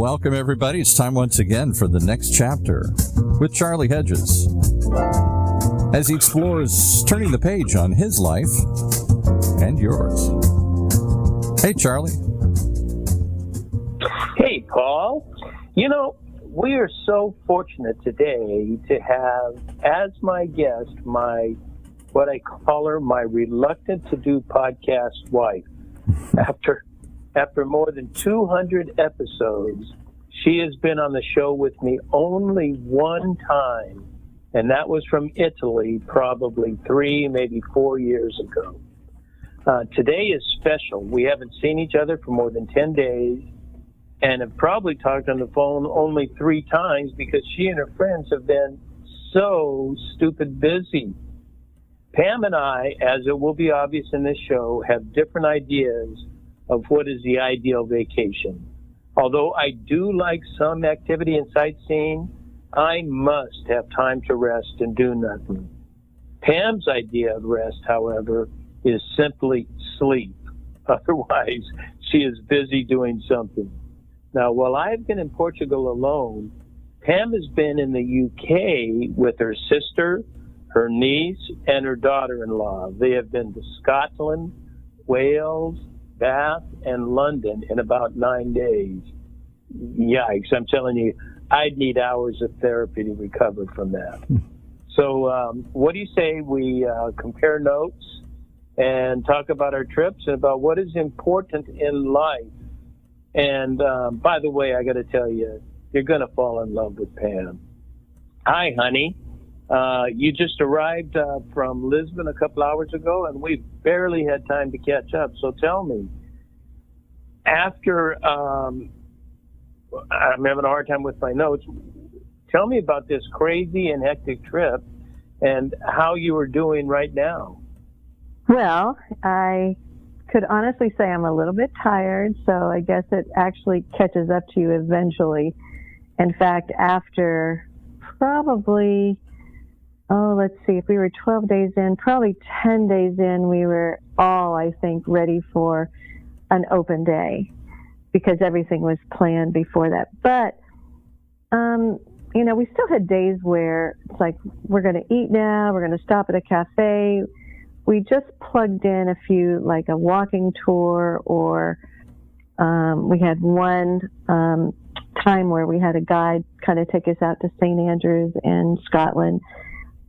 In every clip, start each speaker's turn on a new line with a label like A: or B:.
A: welcome everybody. It's time once again for the next chapter with Charlie Hedges as he explores turning the page on his life and yours. Hey, Charlie.
B: Hey, Paul. You know, we are so fortunate today to have as my guest what I call her, my reluctant to do podcast wife. After more than 200 episodes, she has been on the show with me only one time, and that was from Italy probably 3, maybe 4 years ago. Today is special. We haven't seen each other for more than 10 days and have probably talked on the phone only 3 times because she and her friends have been so stupid busy. Pam and I, as it will be obvious in this show, have different ideas of what is the ideal vacation. Although I do like some activity and sightseeing, I must have time to rest and do nothing. Pam's idea of rest, however, is simply sleep. Otherwise, she is busy doing something. Now, while I've been in Portugal alone, Pam has been in the UK with her sister, her niece, and her daughter-in-law. They have been to Scotland, Wales, Bath, and London in about 9 days. Yikes, I'm telling you, I'd need hours of therapy to recover from that. So what do you say we compare notes and talk about our trips and about what is important in life? And by the way, I got to tell you, you're going to fall in love with Pam. Hi, honey. You just arrived from Lisbon a couple hours ago, and we barely had time to catch up. So tell me, after I'm having a hard time with my notes, tell me about this crazy and hectic trip and how you are doing right now.
C: Well, I could honestly say I'm a little bit tired, so I guess it actually catches up to you eventually. In fact, after probably... let's see, if we were 12 days in, probably 10 days in, we were all, I think, ready for an open day because everything was planned before that. But, we still had days where it's like, we're going to eat now, we're going to stop at a cafe. We just plugged in a few, like a walking tour, or we had one time where we had a guide kind of take us out to St. Andrews in Scotland.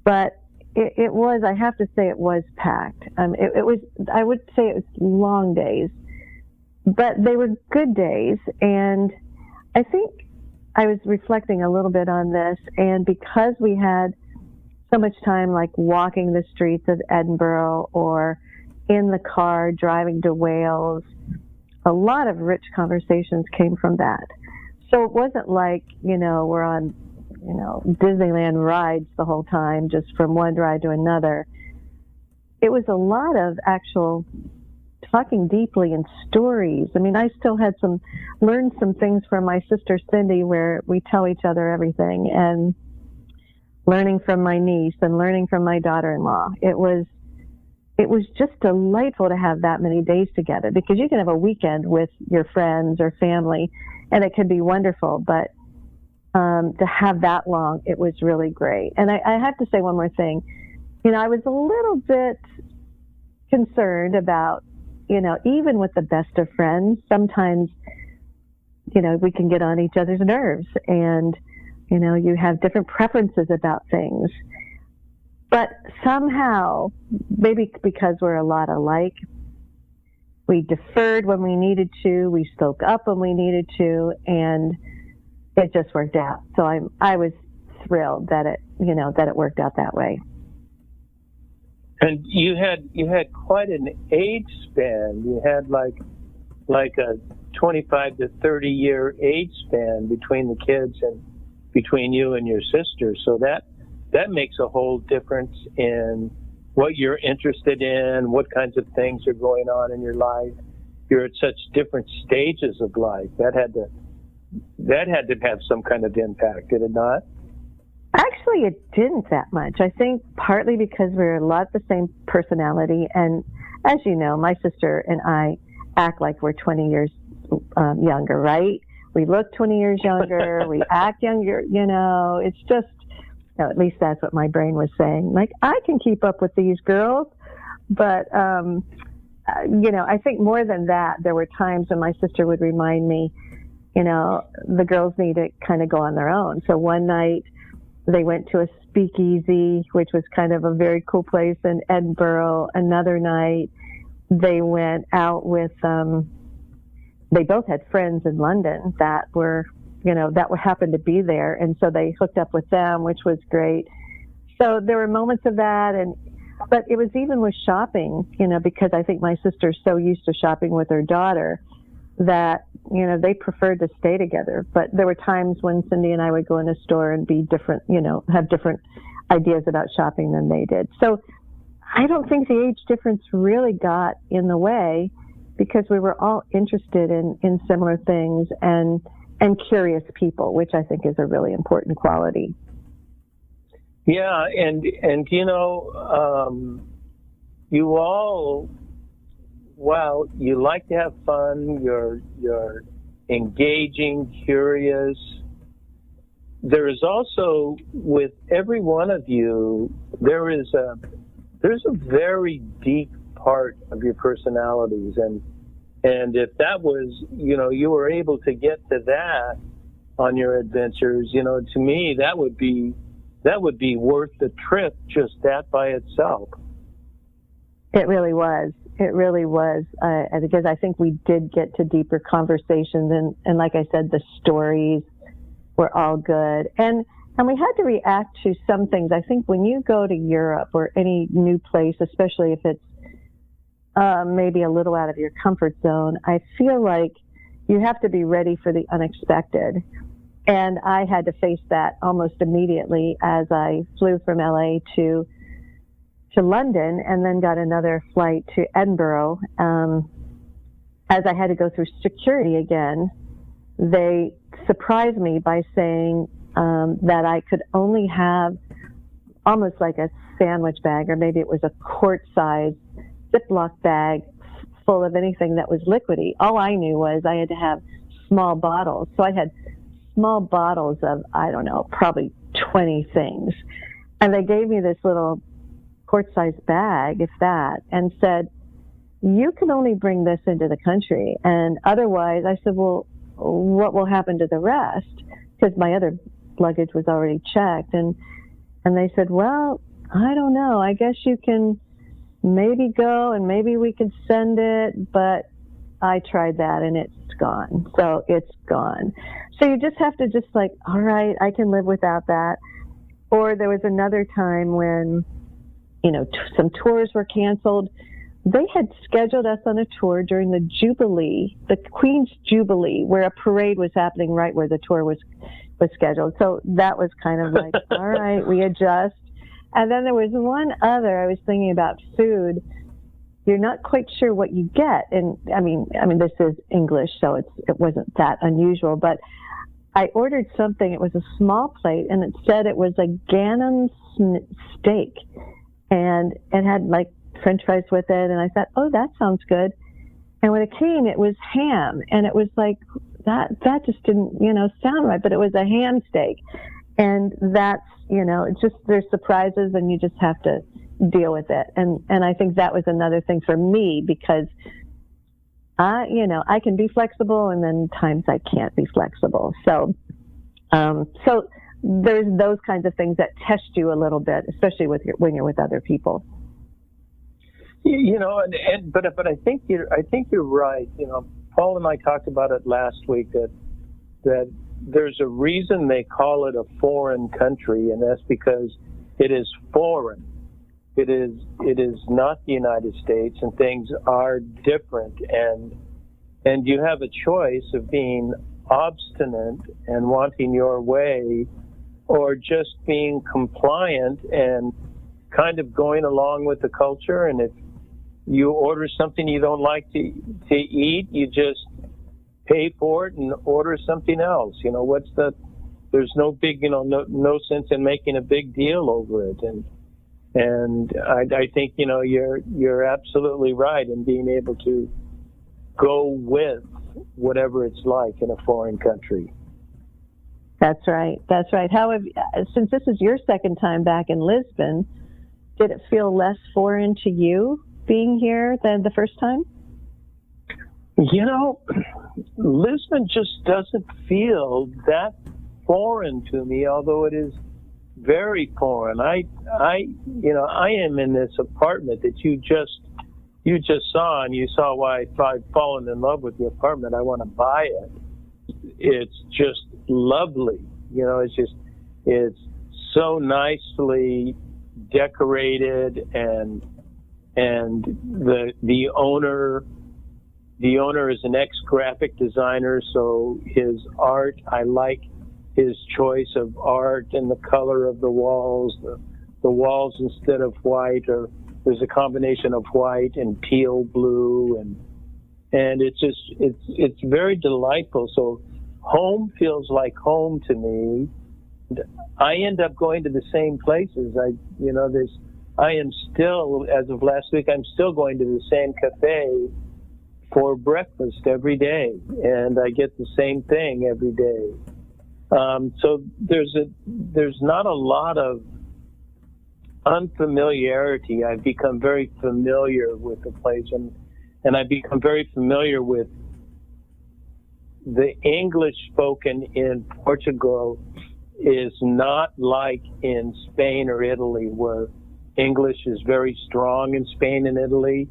C: But it was, I have to say, it was packed. It was, I would say it was long days, but they were good days. And I think I was reflecting a little bit on this, and because we had so much time like walking the streets of Edinburgh or in the car driving to Wales, a lot of rich conversations came from that. So it wasn't like, we're on Disneyland rides the whole time, just from one ride to another. It was a lot of actual talking deeply in stories. I mean, I still had learned some things from my sister Cindy where we tell each other everything, and learning from my niece and learning from my daughter-in-law. It was just delightful to have that many days together, because you can have a weekend with your friends or family and it can be wonderful, but to have that long, it was really great. And I have to say one more thing. I was a little bit concerned about, even with the best of friends, sometimes, we can get on each other's nerves, and, you have different preferences about things. But somehow, maybe because we're a lot alike, we deferred when we needed to, we spoke up when we needed to, and it just worked out. So I was thrilled that it worked out that way.
B: And you had quite an age span. You had like a 25 to 30 year age span between the kids and between you and your sister. So that makes a whole difference in what you're interested in, what kinds of things are going on in your life. You're at such different stages of life. That had to have some kind of impact, did it not?
C: Actually, it didn't that much. I think partly because we're a lot the same personality, and as you know, my sister and I act like we're 20 years younger, right? we look 20 years younger, we act younger, it's just, at least that's what my brain was saying. Like, I can keep up with these girls, but, I think more than that, there were times when my sister would remind me, the girls need to kind of go on their own. So one night they went to a speakeasy, which was kind of a very cool place in Edinburgh. Another night they went out with, they both had friends in London that were, that happened to be there. And so they hooked up with them, which was great. So there were moments of that. But it was even with shopping, because I think my sister's so used to shopping with her daughter that, they preferred to stay together. But there were times when Cindy and I would go in a store and be different, have different ideas about shopping than they did. So I don't think the age difference really got in the way, because we were all interested in similar things and curious people, which I think is a really important quality.
B: Yeah, and you all, well, you like to have fun. You're engaging, curious. There is also, with every one of you, there's a very deep part of your personalities, and if that was, you were able to get to that on your adventures, to me that would be worth the trip, just that by itself.
C: It really was. Because I think we did get to deeper conversations, and like I said, the stories were all good, and we had to react to some things. I think when you go to Europe or any new place, especially if it's maybe a little out of your comfort zone, I feel like you have to be ready for the unexpected. And I had to face that almost immediately as I flew from LA to London and then got another flight to Edinburgh. As I had to go through security again, they surprised me by saying that I could only have almost like a sandwich bag, or maybe it was a quart-sized Ziploc bag full of anything that was liquidy. All I knew was I had to have small bottles. So I had small bottles of, I don't know, probably 20 things. And they gave me this little quart-sized bag, if that, and said, you can only bring this into the country. And otherwise, I said, well, what will happen to the rest? Because my other luggage was already checked. And they said, well, I don't know. I guess you can maybe go and maybe we could send it. But I tried that and it's gone. So it's gone. So you just have to just like, all right, I can live without that. Or there was another time when, some tours were canceled. They had scheduled us on a tour during the Jubilee, the Queen's Jubilee, where a parade was happening right where the tour was scheduled. So that was kind of like, all right, we adjust. And then there was one other, I was thinking about food. You're not quite sure what you get. And I mean, this is English, so it wasn't that unusual, but I ordered something. It was a small plate and it said it was a Ganem steak. And it had like French fries with it, and I thought, oh, that sounds good. And when it came, it was ham, and it was like that just didn't, sound right. But it was a ham steak, and that's, it's just there's surprises, and you just have to deal with it. And I think that was another thing for me, because I can be flexible, and then times I can't be flexible. So there's those kinds of things that test you a little bit, especially when you're with other people. But I think you're right. Paul and I talked about it last week that there's a reason they call it a foreign country, and that's because it is foreign. It is not the United States, and things are different, and you have a choice of being obstinate and wanting your way, or just being compliant and kind of going along with the culture. And if you order something you don't like to eat, you just pay for it and order something else. There's no big, no sense in making a big deal over it. And I think, you're absolutely right in being able to go with
B: whatever it's like in a foreign country.
C: That's right. That's right. Since this is your second time back in Lisbon, did it feel less foreign to you being here than the first time?
B: Lisbon just doesn't feel that foreign to me, although it is very foreign. I am in this apartment that you just saw, and you saw why I've fallen in love with the apartment. I want to buy it. It's just lovely. It's so nicely decorated, and the owner is an ex-graphic designer, so his art, I like his choice of art and the color of the walls. The walls, instead of white, there's a combination of white and teal blue, and it's very delightful. So home feels like home to me. I end up going to the same places. I am still, as of last week, I'm still going to the same cafe for breakfast every day, and I get the same thing every day. So there's not a lot of unfamiliarity. I've become very familiar with the place, and I've become very familiar with the English spoken in Portugal is not like in Spain or Italy, where English is very strong in Spain and Italy.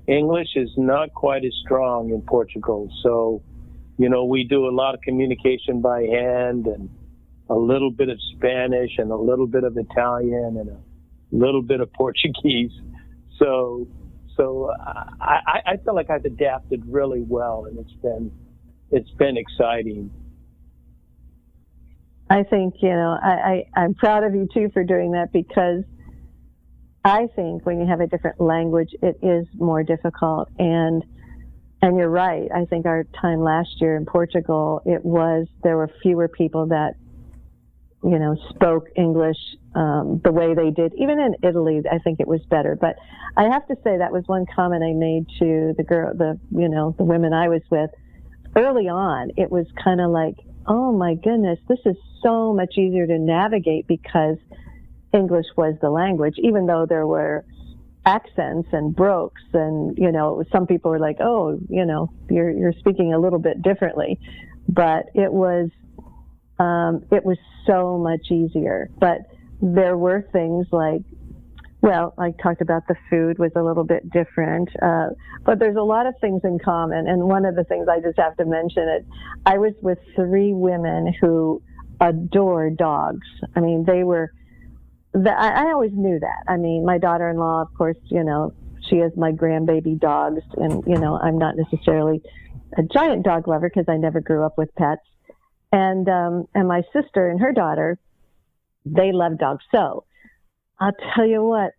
B: English is not quite as strong in Portugal. So, we do a lot of communication by hand, and a little bit of Spanish, and a little bit of Italian, and a little bit of Portuguese. So I feel like I've adapted really well, and it's been exciting.
C: I think, I'm proud of you too for doing that, because I think when you have a different language, it is more difficult. And you're right. I think our time last year in Portugal, there were fewer people that, spoke English the way they did. Even in Italy, I think it was better. But I have to say that was one comment I made to the women I was with. Early on, it was kind of like, oh my goodness, this is so much easier to navigate because English was the language, even though there were accents and brokes, and some people were like, oh, you're speaking a little bit differently, but it was so much easier. But there were things like, I talked about the food was a little bit different, but there's a lot of things in common. And one of the things I just have to mention I was with 3 women who adore dogs. I mean, I always knew that. I mean, my daughter-in-law, of course, she has my grandbaby dogs, and, I'm not necessarily a giant dog lover because I never grew up with pets. And my sister and her daughter, they love dogs. So I'll tell you what,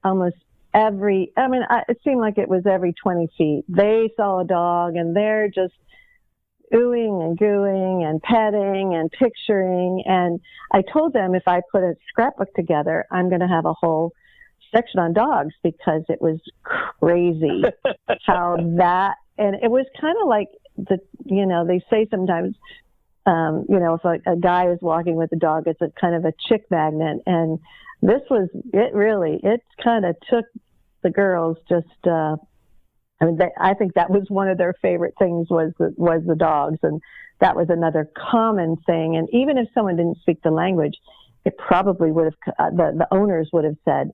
C: it seemed like it was every 20 feet. They saw a dog and they're just oohing and gooing and petting and picturing. And I told them if I put a scrapbook together, I'm going to have a whole section on dogs, because it was crazy how and it was kind of like they say sometimes, if a guy is walking with a dog, it's a kind of a chick magnet. And this was, it kind of took the girls just, I think that was one of their favorite things was the dogs. And that was another common thing. And even if someone didn't speak the language, it probably would have, the owners would have said,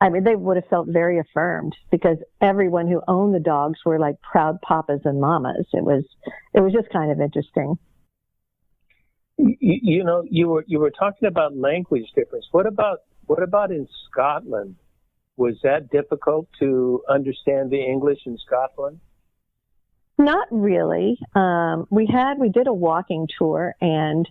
C: they would have felt very affirmed, because everyone who owned the dogs were like proud papas and mamas. It was just kind of interesting.
B: You were talking about language difference. What about in Scotland? Was that difficult to understand the English in Scotland?
C: Not really. We did a walking tour, and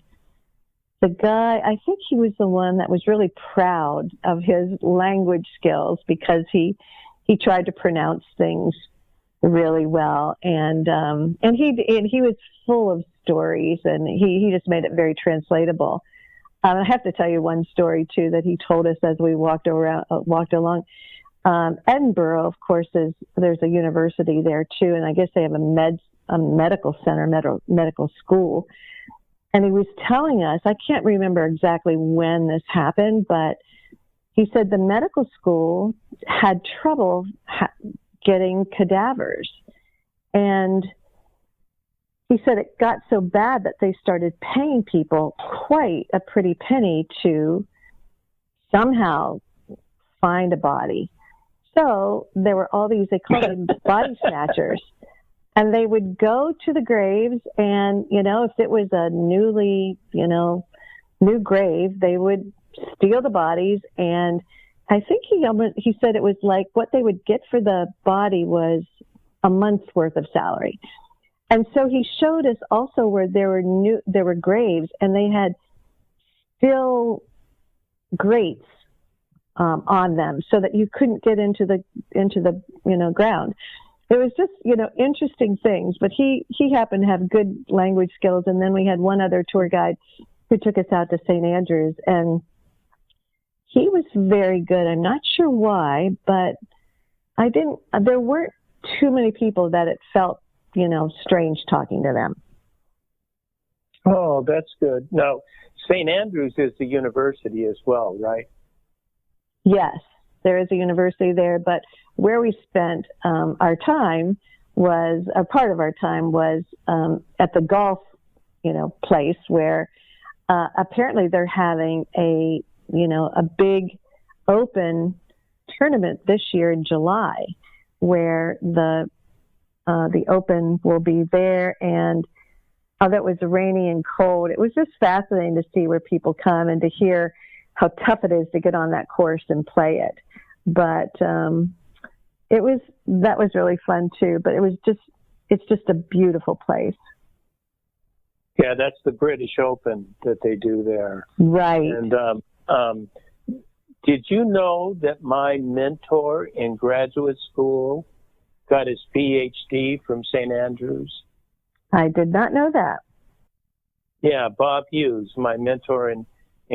C: the guy, I think he was the one that was really proud of his language skills, because he tried to pronounce things really well, and he was full of stories, and he just made it very translatable. I have to tell you one story too that he told us as we walked along. Edinburgh, of course, there's a university there too, and I guess they have a medical center, medical school. And he was telling us, I can't remember exactly when this happened, but he said the medical school had trouble getting cadavers. And he said it got so bad that they started paying people quite a pretty penny to somehow find a body. So there were all these, they called them body snatchers. And they would go to the graves, and, if it was a new grave, they would steal the bodies. And I think he said it was like what they would get for the body was a month's worth of salary. And so he showed us also where there were graves, and they had steel grates on them so that you couldn't get into the ground. It was just, interesting things, but he happened to have good language skills. And then we had one other tour guide who took us out to St. Andrews, and he was very good. I'm not sure why, but there weren't too many people that it felt, strange talking to them.
B: Oh, that's good. Now, St. Andrews is the university as well, right?
C: Yes, there is a university there, but where we spent our time was, a part of our time was at the golf, place where apparently they're having a big open tournament this year in July, where the Open will be there, and although it was rainy and cold, it was just fascinating to see where people come and to hear how tough it is to get on that course and play it. But that was really fun too. But it's just a beautiful place.
B: Yeah, that's the British Open that they do there.
C: Right.
B: And did you know that my mentor in graduate school got his PhD from St. Andrews?
C: I did not know that.
B: Yeah, Bob Hughes, my mentor in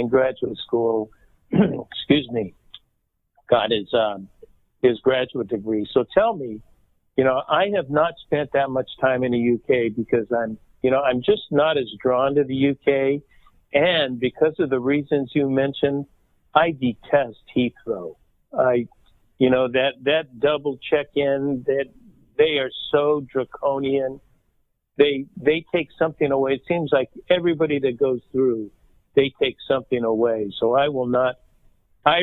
B: graduate school, excuse me, got his graduate degree. So tell me, I have not spent that much time in the UK because I'm just not as drawn to the UK. And because of the reasons you mentioned, I detest Heathrow. That double check-in, that they are so draconian. They take something away. It seems like everybody that goes through, they take something away. So I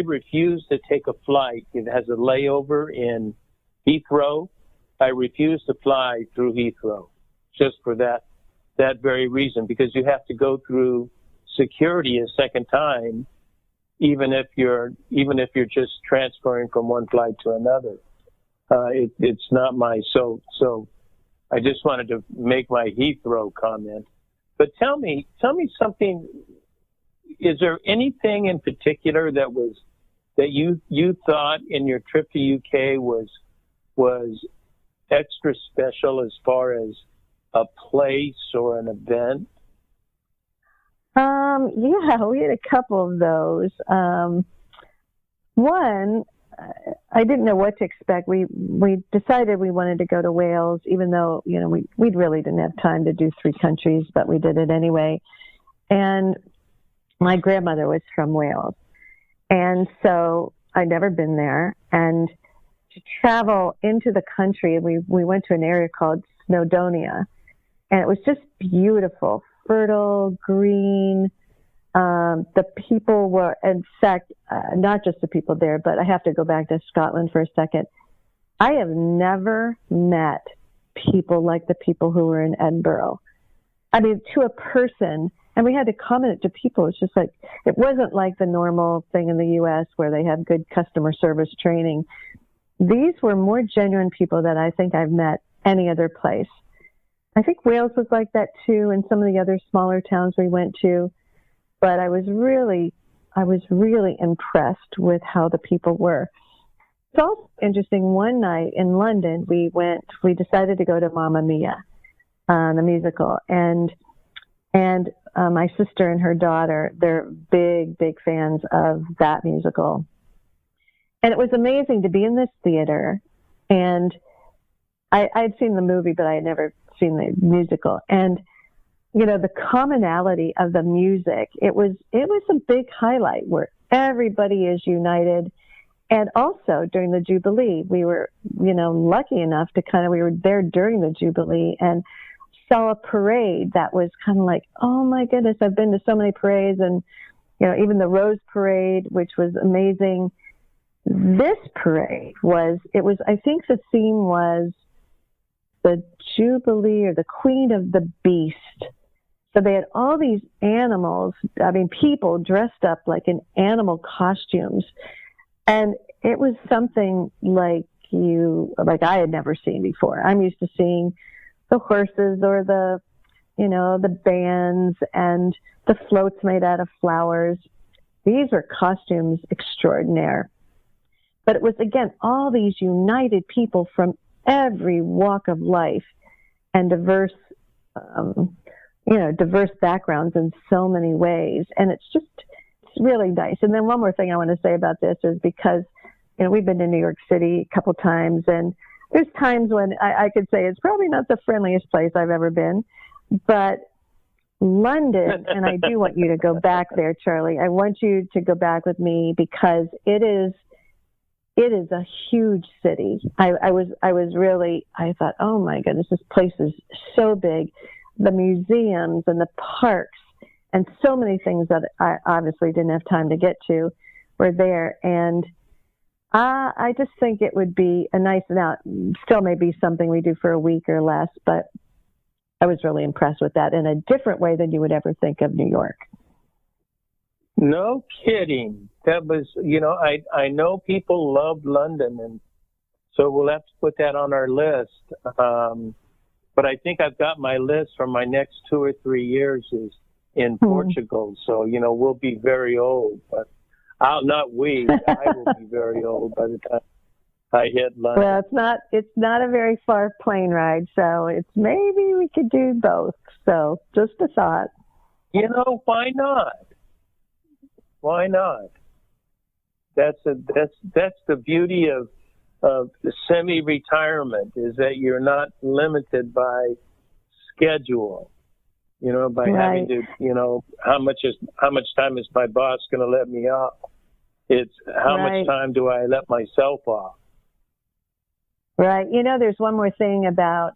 B: refuse to take a flight. It has a layover in Heathrow. I refuse to fly through Heathrow just for that very reason, because you have to go through security a second time, even if you're just transferring from one flight to another. It's not so I just wanted to make my Heathrow comment. But tell me something. Is there anything in particular that you thought in your trip to UK was extra special as far as a place or an event?
C: Yeah, we had a couple of those. One, I didn't know what to expect. We decided we wanted to go to Wales, even though, we really didn't have time to do 3 countries, but we did it anyway. And my grandmother was from Wales. And so I'd never been there. And to travel into the country, we went to an area called Snowdonia. And it was just beautiful, fertile, green. The people were, in fact, not just the people there, but I have to go back to Scotland for a second. I have never met people like the people who were in Edinburgh. I mean, to a person, and we had to comment it to people. It's just like, it wasn't like the normal thing in the U.S. where they have good customer service training. These were more genuine people that I think I've met any other place. I think Wales was like that too, and some of the other smaller towns we went to. But I was really impressed with how the people were. It's also interesting. One night in London, we decided to go to Mamma Mia, the musical, and my sister and her daughter, they're big fans of that musical. And it was amazing to be in this theater. And I'd seen the movie, but I had never seen the musical. And, you know, the commonality of the music, it was a big highlight where everybody is united. And also during the Jubilee, we were, you know, lucky enough to we were there during the Jubilee and saw a parade that was kind of like, oh my goodness, I've been to so many parades, and, you know, even the Rose Parade, which was amazing. This parade I think the theme was the Jubilee or the Queen of the Beast. So they had all these animals, people dressed up like in animal costumes. And it was something like I had never seen before. I'm used to seeing the horses or the bands and the floats made out of flowers. These were costumes extraordinaire. But it was, again, all these united people from every walk of life and diverse backgrounds in so many ways. And it's really nice. And then one more thing I want to say about this is because, you know, we've been to New York City a couple times, and there's times when I could say it's probably not the friendliest place I've ever been, but London, and I do want you to go back there, Charlie. I want you to go back with me because it is a huge city. I thought, oh my goodness, this place is so big. The museums and the parks and so many things that I obviously didn't have time to get to were there. And I just think it would be now still may be something we do for a week or less, but I was really impressed with that in a different way than you would ever think of New York.
B: No kidding. That was, you know, I know people loved London, and so we'll have to put that on our list. But I think I've got my list for my next 2 or 3 years is in Portugal. So, you know, we'll be very old, but I will be very old by the time I hit London.
C: Well, it's not a very far plane ride, so it's maybe we could do both. So just a thought.
B: You know, why not? Why not? That's the beauty of the semi-retirement, is that you're not limited by schedule. You know, by having to, you know, how much time is my boss going to let me off? It's how much time do I let myself off?
C: Right. You know, there's one more thing about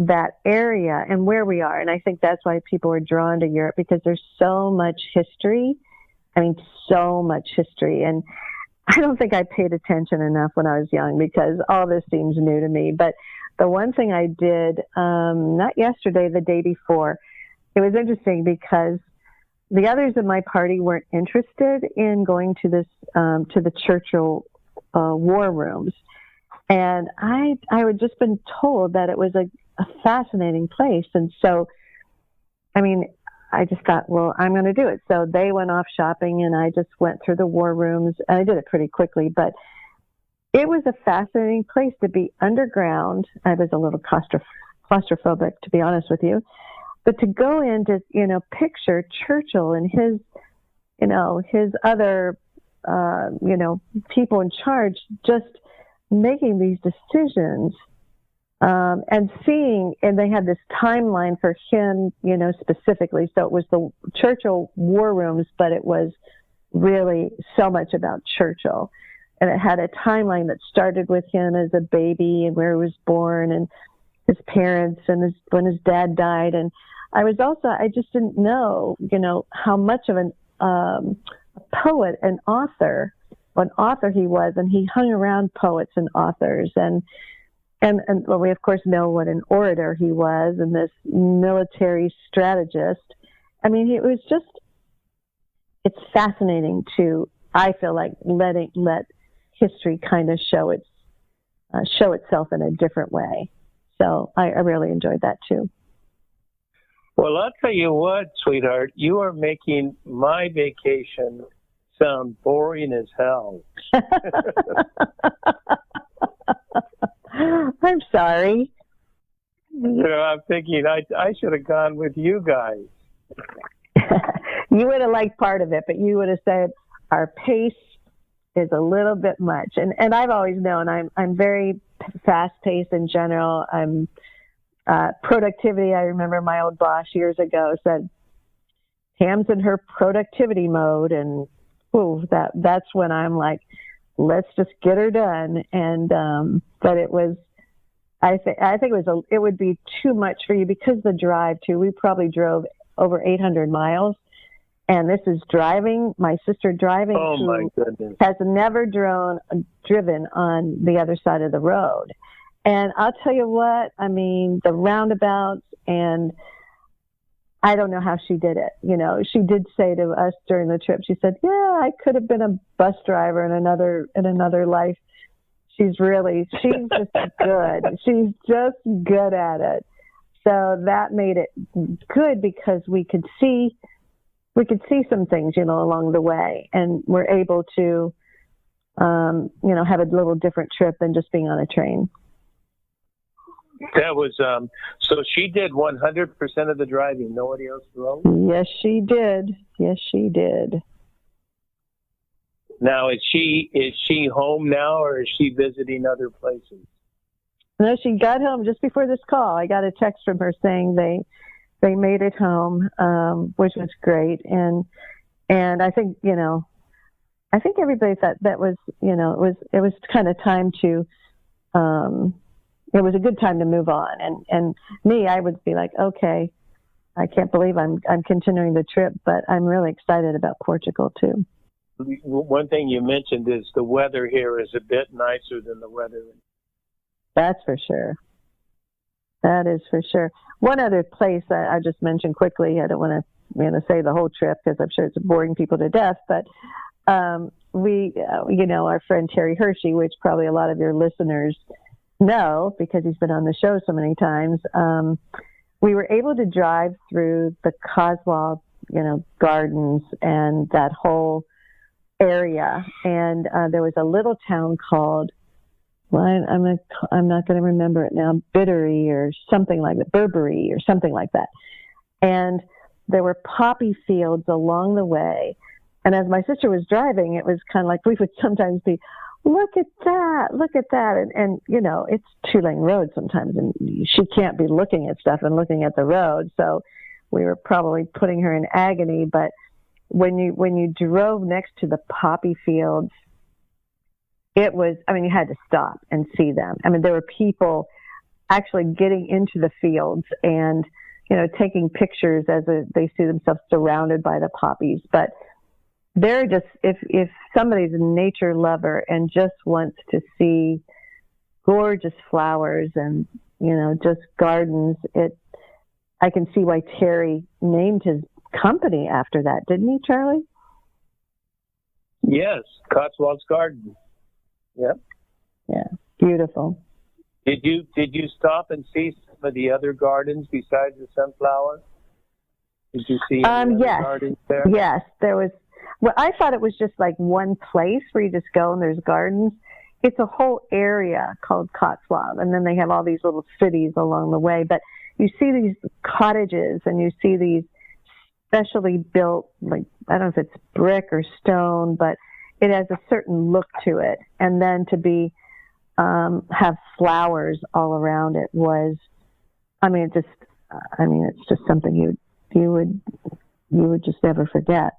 C: that area and where we are, and I think that's why people are drawn to Europe, because there's so much history. I mean, so much history. And I don't think I paid attention enough when I was young because all this seems new to me. But the one thing I did, not yesterday, the day before, it was interesting because the others in my party weren't interested in going to this, to the Churchill war rooms. And I had just been told that it was a fascinating place. And so, I mean, I just thought, well, I'm going to do it. So they went off shopping and I just went through the war rooms, and I did it pretty quickly, but it was a fascinating place to be underground. I was a little claustrophobic, to be honest with you, but to go in to, you know, picture Churchill and his, you know, his other, you know, people in charge just making these decisions. And seeing, and they had this timeline for him, you know, specifically. So it was the Churchill war rooms, but it was really so much about Churchill. And it had a timeline that started with him as a baby and where he was born and his parents and when his dad died. And I just didn't know, you know, how much of a poet and author, what author he was. And he hung around poets and authors. And well, we of course know what an orator he was and this military strategist. I mean, it's fascinating to, I feel like, let history kind of show itself in a different way. So I really enjoyed that too.
B: Well, I'll tell you what, sweetheart, you are making my vacation sound boring as hell.
C: I'm sorry.
B: You know, I'm thinking I should have gone with you guys.
C: You would have liked part of it, but you would have said our pace is a little bit much. And I've always known I'm very fast-paced in general. I'm productivity. I remember my old boss years ago said, Pam's in her productivity mode, and that's when I'm like, let's just get her done. And but it was, I think it would be too much for you because the drive too. We probably drove over 800 miles, and this is driving. My sister driving.
B: Oh my goodness!
C: Has never driven on the other side of the road, and I'll tell you what. I mean, the roundabouts, and I don't know how she did it. You know, she did say to us during the trip. She said, "Yeah, I could have been a bus driver in another life." She's just good. She's just good at it. So that made it good because we could see some things, you know, along the way, and we're able to, you know, have a little different trip than just being on a train.
B: That was so she did 100% of the driving. Nobody else drove?
C: Yes, she did. Yes, she did.
B: Now, is she home now, or is she visiting other places?
C: No, she got home just before this call. I got a text from her saying they made it home, which was great. And I think, you know, everybody thought that was, you know, it was kind of time to, it was a good time to move on. And me, I would be like, okay, I can't believe I'm continuing the trip, but I'm really excited about Portugal too.
B: One thing you mentioned is the weather here is a bit nicer than the weather.
C: That's for sure. That is for sure. One other place I just mentioned quickly, I don't want to say the whole trip because I'm sure it's boring people to death, but we, you know, our friend Terry Hershey, which probably a lot of your listeners know because he's been on the show so many times, we were able to drive through the Cotswold, you know, gardens and that whole area, and there was a little town called, well, I'm not going to remember it now, Bittery or something like that, Burberry or something like that. And there were poppy fields along the way. And as my sister was driving, it was kind of like we would sometimes be, look at that. And you know, it's 2-lane road sometimes, and she can't be looking at stuff and looking at the road. So we were probably putting her in agony, but when you drove next to the poppy fields, it was, I mean, you had to stop and see them. I mean, there were people actually getting into the fields and, you know, taking pictures as they see themselves surrounded by the poppies. But they're just, if somebody's a nature lover and just wants to see gorgeous flowers and, you know, just gardens, I can see why Terry named his company after that, didn't he, Charlie?
B: Yes, Cotswold's Garden. Yep.
C: Yeah, beautiful.
B: Did you stop and see some of the other gardens besides the sunflower? Did you see any other gardens there?
C: Yes, there was. Well, I thought it was just like one place where you just go and there's gardens. It's a whole area called Cotswold, and then they have all these little cities along the way. But you see these cottages and you see these specially built, like, I don't know if it's brick or stone, but it has a certain look to it. And then to be, have flowers all around it was, I mean, it's just something you would just never forget.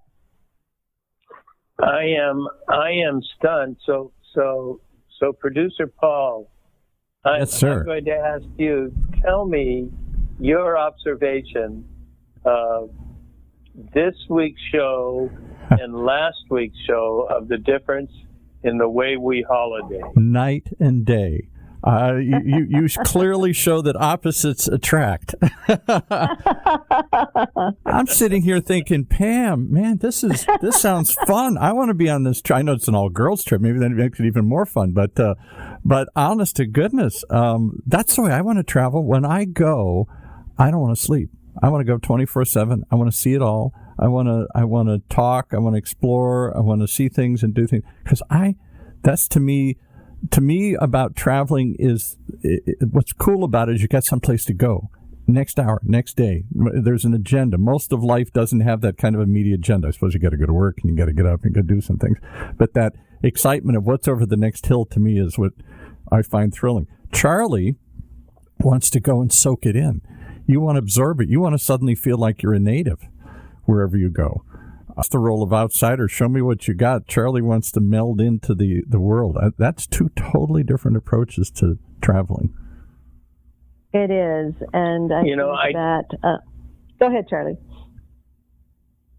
B: I am stunned. So Producer Paul,
A: yes, sir.
B: I'm going to ask you, tell me your observation of this week's show and last week's show of the difference in the way we holiday.
A: Night and day. You clearly show that opposites attract. I'm sitting here thinking, Pam, man, this sounds fun. I want to be on this trip. I know it's an all-girls trip. Maybe that makes it even more fun. But honest to goodness, that's the way I want to travel. When I go, I don't want to sleep. I want to go 24/7. I want to see it all. I want to talk. I want to explore. I want to see things and do things. Because that's to me about traveling is what's cool about it is you got someplace to go. Next hour, next day. There's an agenda. Most of life doesn't have that kind of immediate agenda. I suppose you got to go to work and you got to get up and go do some things. But that excitement of what's over the next hill to me is what I find thrilling. Charlie wants to go and soak it in. You want to absorb it. You want to suddenly feel like you're a native wherever you go. That's the role of outsider. Show me what you got. Charlie wants to meld into the world. That's two totally different approaches to traveling.
C: It is. And I think that... go ahead, Charlie.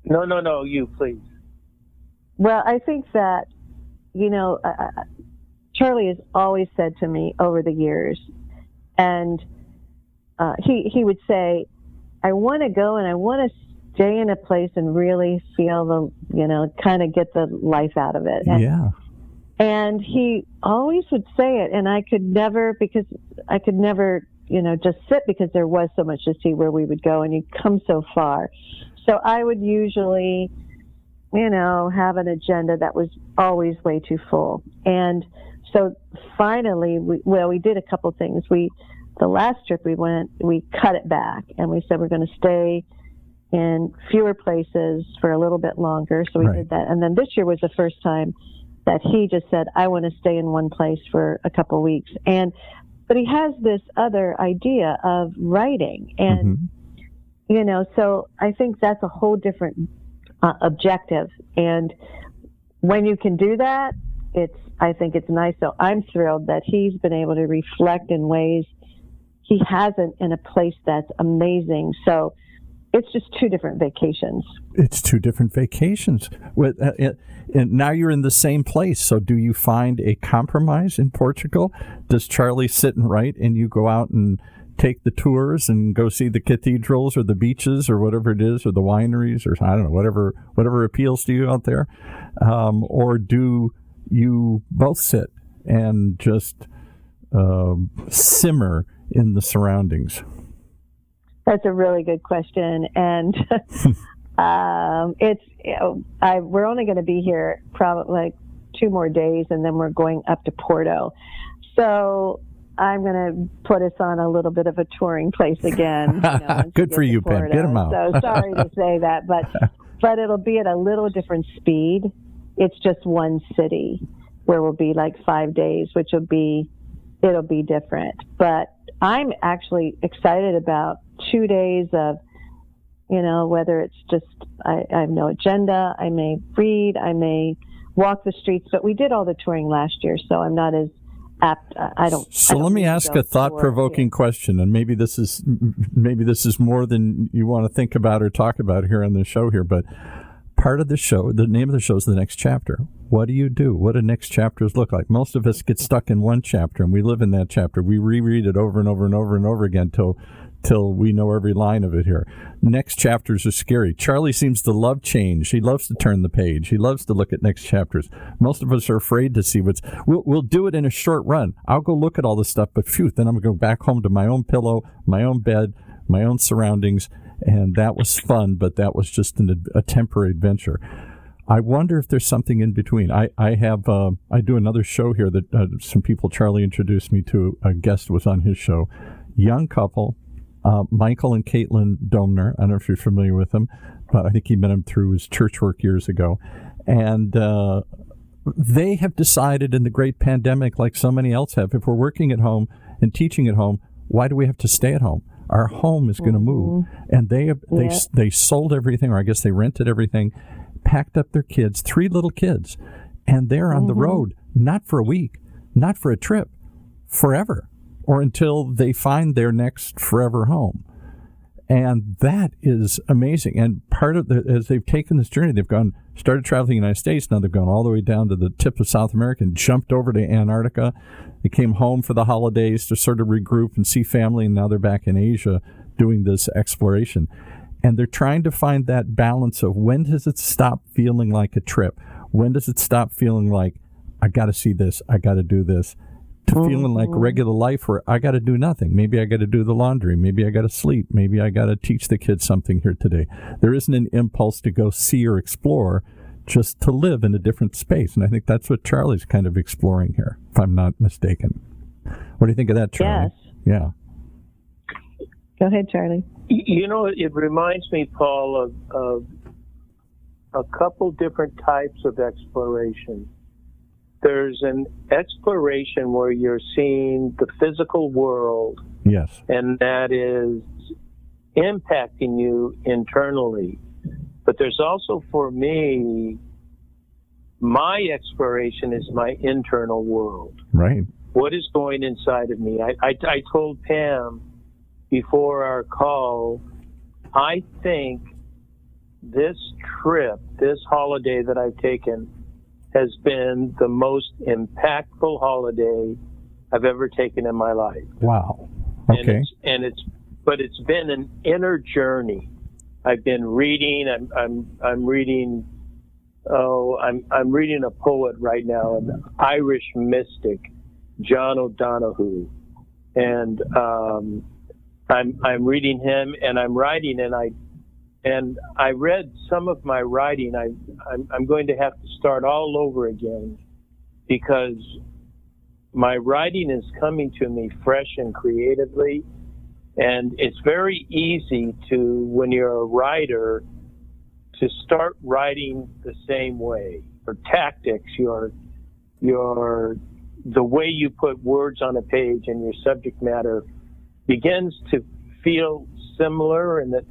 B: No, you, please.
C: Well, I think that, Charlie has always said to me over the years, and he would say, I want to go and I want to stay in a place and really feel kind of get the life out of it. And he always would say it, and I could never, just sit, because there was so much to see where we would go, and you'd come so far. So I would usually, have an agenda that was always way too full. And so finally, we did a couple things. The last trip we went, we cut it back, and we said we're going to stay in fewer places for a little bit longer. So we did that. And then this year was the first time that he just said, I want to stay in one place for a couple weeks. But he has this other idea of writing. And, so I think that's a whole different objective. And when you can do that, I think it's nice. So I'm thrilled that he's been able to reflect in ways he hasn't in a place that's amazing. So it's just two different vacations. It's two different vacations.
A: And now you're in the same place. So do you find a compromise in Portugal? Does Charlie sit and write and you go out and take the tours and go see the cathedrals or the beaches or whatever it is, or the wineries, or I don't know, whatever appeals to you out there? Or do you both sit and just simmer in the surroundings?
C: That's a really good question, and we're only going to be here probably like 2 more days, and then we're going up to Porto. So I'm going to put us on a little bit of a touring place again.
A: Good for you, Pam. Get them out.
C: So sorry to say that, but it'll be at a little different speed. It's just one city where we'll be like 5 days, which it'll be different. But I'm actually excited about 2 days of, whether it's just, I have no agenda. I may read, I may walk the streets, but we did all the touring last year, so I'm not as apt.
A: So let me ask a thought-provoking question, and maybe this is more than you want to think about or talk about here on the show here, but part of the show, the name of the show is The Next Chapter. What do you do? What do next chapters look like? Most of us get stuck in one chapter, and we live in that chapter. We reread it over and over and over and over again till we know every line of it here. Next chapters are scary. Charlie seems to love change. He loves to turn the page. He loves to look at next chapters. Most of us are afraid to see what's... We'll do it in a short run. I'll go look at all this stuff, but phew, then I'm going to go back home to my own pillow, my own bed, my own surroundings, and that was fun, but that was just a temporary adventure. I wonder if there's something in between. I do another show here that some people Charlie introduced me to. A guest was on his show. Young couple, Michael and Caitlin Domner. I don't know if you're familiar with them, but I think he met them through his church work years ago. And they have decided in the great pandemic, like so many else have, if we're working at home and teaching at home, why do we have to stay at home? Our home is going to move. And they sold everything, or I guess they rented everything, packed up their kids, 3 little kids, and they're on the road, not for a week, not for a trip, forever, or until they find their next forever home. And that is amazing. And part of as they've taken this journey, they've started traveling in the United States. Now they've gone all the way down to the tip of South America and jumped over to Antarctica. They came home for the holidays to sort of regroup and see family. And now they're back in Asia doing this exploration. And they're trying to find that balance of when does it stop feeling like a trip? When does it stop feeling like, I got to see this, I got to do this, to feeling like regular life where I got to do nothing. Maybe I got to do the laundry. Maybe I got to sleep. Maybe I got to teach the kids something here today. There isn't an impulse to go see or explore, just to live in a different space. And I think that's what Charlie's kind of exploring here, if I'm not mistaken. What do you think of that, Charlie?
C: Yes.
A: Yeah.
C: Go ahead, Charlie.
B: It reminds me, Paul, of a couple different types of exploration. there's an exploration where you're seeing the physical world,
A: Yes.
B: and that is impacting you internally. But there's also, for me, my exploration is my internal world.
A: Right.
B: What is going inside of me? I told Pam before our call, I think this trip, this holiday that I've taken, has been the most impactful holiday I've ever taken in my life.
A: Wow. Okay.
B: But it's been an inner journey. I've been reading. I'm reading. I'm reading a poet right now, an Irish mystic, John O'Donohue, and I'm reading him, and I'm writing, and I read some of my writing. I'm going to have to start all over again because my writing is coming to me fresh and creatively, and it's very easy to, when you're a writer, to start writing the same way. Your tactics, the way you put words on a page and your subject matter begins to feel similar, and that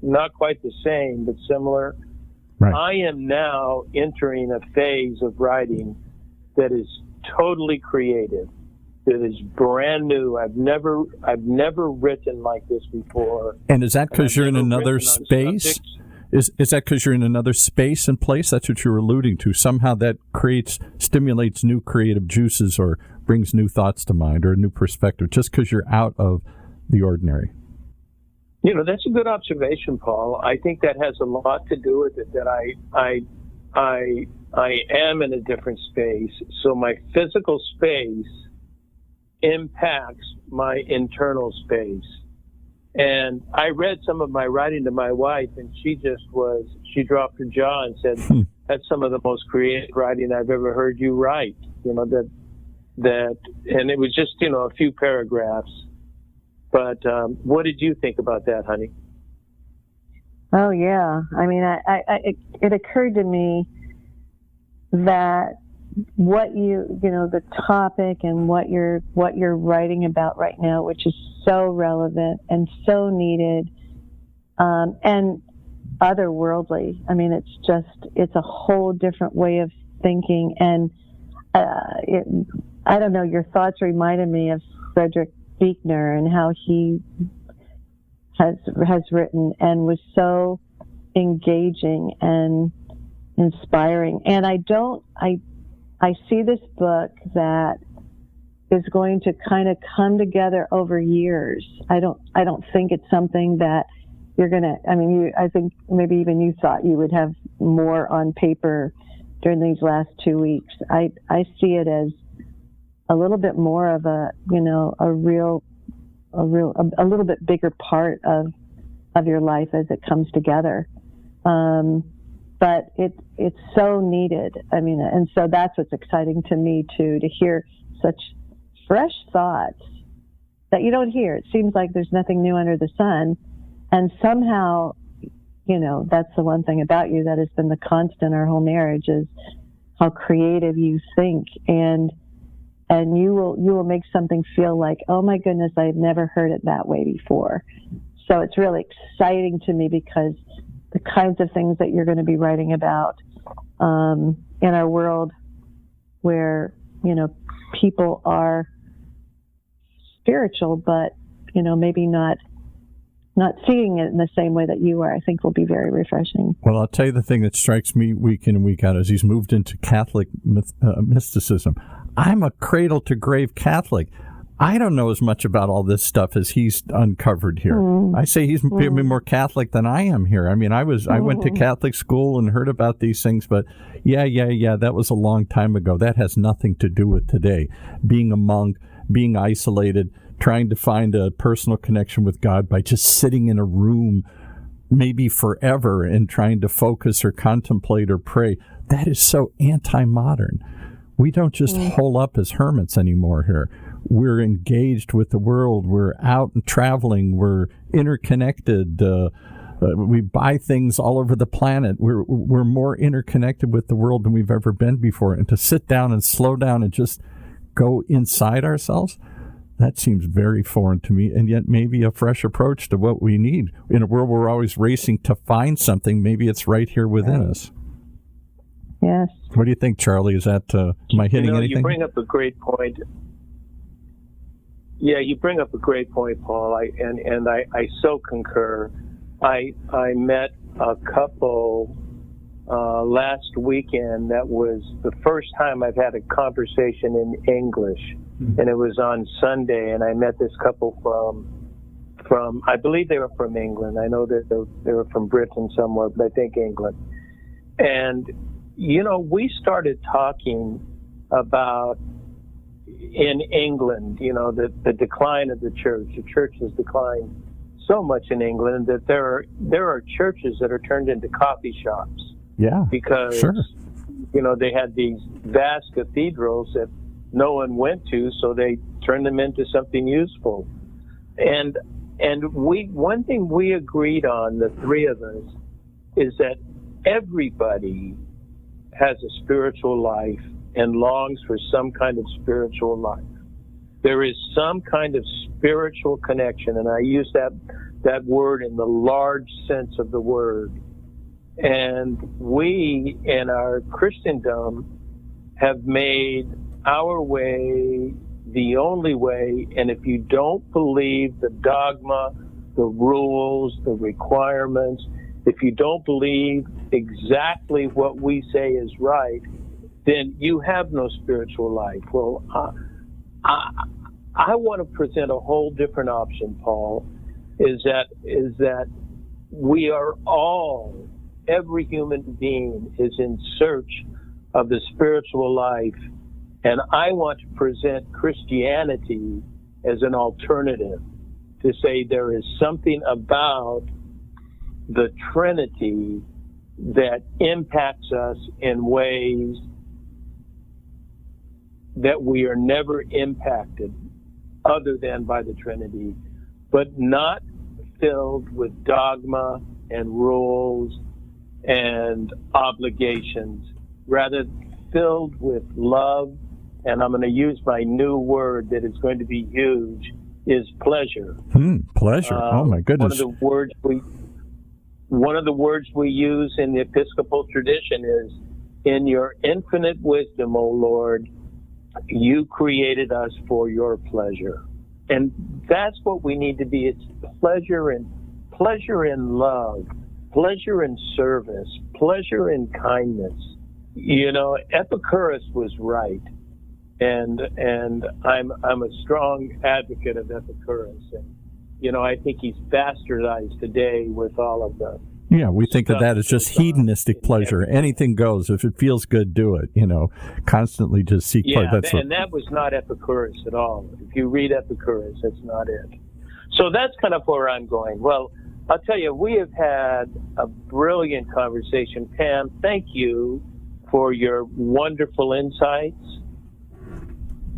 B: not quite the same, but similar.
A: Right.
B: I am now entering a phase of writing that is totally creative, that is brand new. I've never written like this before.
A: And is that because you're in another space? Is that because you're in another space and place? That's what you're alluding to. Somehow that stimulates new creative juices or brings new thoughts to mind or a new perspective, just because you're out of the ordinary.
B: That's a good observation, Paul. I think that has a lot to do with it, that I am in a different space. So my physical space impacts my internal space. And I read some of my writing to my wife, and she dropped her jaw and said, that's some of the most creative writing I've ever heard you write. And it was just, a few paragraphs. But what did you think about that, honey?
C: Oh, yeah. I mean, it occurred to me that the topic and what you're writing about right now, which is so relevant and so needed, and otherworldly. I mean, it's a whole different way of thinking. And I don't know, your thoughts reminded me of Frederick Buechner and how he has written and was so engaging and inspiring. And I see this book that is going to kind of come together over years. I don't think it's something that you're going to, I think maybe even you thought you would have more on paper during these last 2 weeks. I see it as a little bit more of a little bit bigger part of your life as it comes together. But it's so needed. And so that's what's exciting to me too, to hear such fresh thoughts that you don't hear. It seems like there's nothing new under the sun. And somehow, that's the one thing about you that has been the constant our whole marriage, is how creative you think, and you will make something feel like, oh my goodness, I've never heard it that way before. So it's really exciting to me, because the kinds of things that you're going to be writing about in our world where, people are spiritual, but, maybe not seeing it in the same way that you are, I think will be very refreshing.
A: Well, I'll tell you the thing that strikes me week in and week out as he's moved into Catholic mysticism. I'm a cradle-to-grave Catholic. I don't know as much about all this stuff as he's uncovered here. I say he's more Catholic than I am here. I went to Catholic school and heard about these things, but yeah, that was a long time ago. That has nothing to do with today. Being a monk, being isolated, trying to find a personal connection with God by just sitting in a room maybe forever and trying to focus or contemplate or pray. That is so anti-modern. We don't just hole up as hermits anymore here. We're engaged with the world. We're out and traveling. We're interconnected. We buy things all over the planet. We're more interconnected with the world than we've ever been before. And to sit down and slow down and just go inside ourselves, that seems very foreign to me, and yet maybe a fresh approach to what we need. In a world where we're always racing to find something, maybe it's right here within us.
C: Yes.
A: What do you think, Charlie? Is that, am I hitting anything?
B: You bring up a great point. Yeah, you bring up a great point, Paul, and I so concur. I met a couple last weekend that was the first time I've had a conversation in English, and it was on Sunday, and I met this couple from I believe they were from England. I know that they were from Britain somewhere, but I think England. And, we started talking about in England, the decline of the church. The church has declined so much in England that there are churches that are turned into coffee shops.
A: Yeah,
B: because
A: sure.
B: They had these vast cathedrals that no one went to, so they turned them into something useful. And one thing we agreed on, the three of us, is that everybody has a spiritual life and longs for some kind of spiritual life. There is some kind of spiritual connection, and I use that word in the large sense of the word. And we, in our Christendom, have made our way the only way, and if you don't believe the dogma, the rules, the requirements, if you don't believe exactly what we say is right, then you have no spiritual life. Well, I want to present a whole different option, Paul, is that we are all, every human being is in search of the spiritual life, and I want to present Christianity as an alternative, to say there is something about the Trinity that impacts us in ways that we are never impacted other than by the Trinity, but not filled with dogma and rules and obligations, rather filled with love. And I'm going to use my new word that is going to be huge, is pleasure.
A: Pleasure. Oh my goodness.
B: One of the words we use in the Episcopal tradition is, in your infinite wisdom, O Lord, you created us for your pleasure. And that's what we need to be. It's pleasure in love, pleasure in service, pleasure in kindness. Epicurus was right. And I'm a strong advocate of Epicurus. And, I think he's bastardized today with all of the...
A: Yeah, we think of that as just hedonistic pleasure. Anything goes. If it feels good, do it. Constantly just seek pleasure.
B: And that was not Epicurus at all. If you read Epicurus, that's not it. So that's kind of where I'm going. Well, I'll tell you, we have had a brilliant conversation. Pam, thank you for your wonderful insights.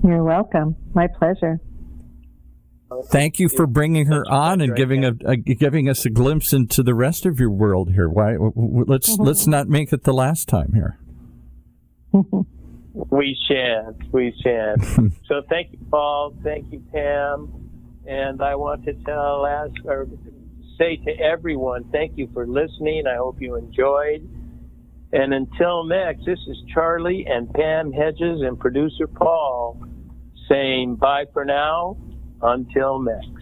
C: You're welcome. My pleasure.
A: Thank you for bringing her on and giving us a glimpse into the rest of your world here. Let's not make it the last time here.
B: We shan't. So thank you, Paul. Thank you, Pam. And I want to say to everyone, thank you for listening. I hope you enjoyed. And until next, this is Charlie and Pam Hedges and producer Paul saying bye for now. Until next.